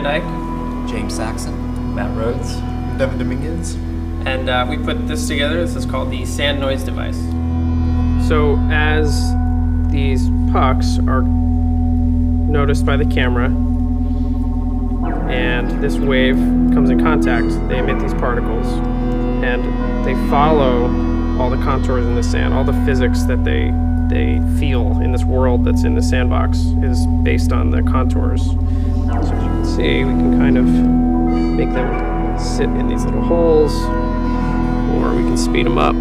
Van Dyke, James Saxon, Matt Rhodes, Devin Dominguez. and we put this together. This is called the sand noise device. So as these pucks are noticed by the camera and this wave comes in contact, they emit these particles and they follow all the contours in the sand. All the physics that they feel in this world that's in the sandbox is based on the contours. So as you can see, we can kind of make them sit in these little holes, or we can speed them up.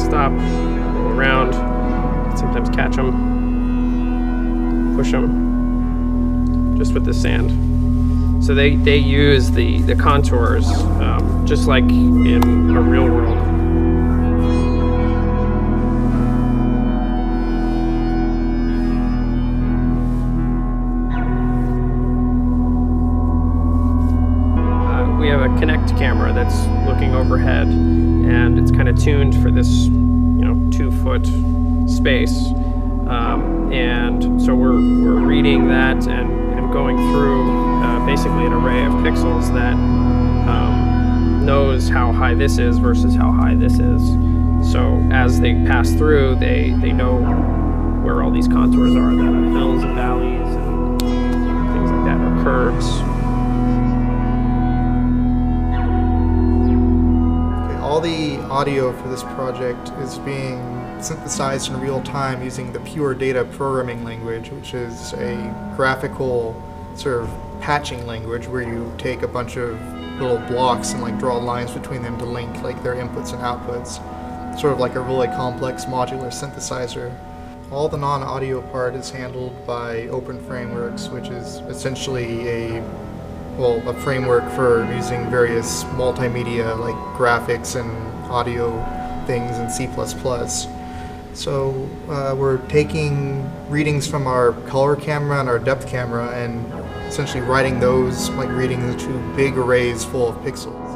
Stop, roll around, sometimes catch them, push them, just with the sand. So they use the contours just like in a real world. We have a Connect camera that's looking overhead, and it's kind of tuned for this 2-foot space, and so we're reading that and going through basically an array of pixels that knows how high this is versus how high this is. So as they pass through, they know where all these contours are, the hills and valleys and things like that, or curves. All the audio for this project is being synthesized in real time using the pure data programming language, which is a graphical sort of patching language where you take a bunch of little blocks and draw lines between them to link their inputs and outputs, sort of like a really complex modular synthesizer. All the non-audio part is handled by Open Frameworks, which is essentially a framework for using various multimedia like graphics and audio things in C++. So we're taking readings from our color camera and our depth camera and essentially writing those, reading into big arrays full of pixels.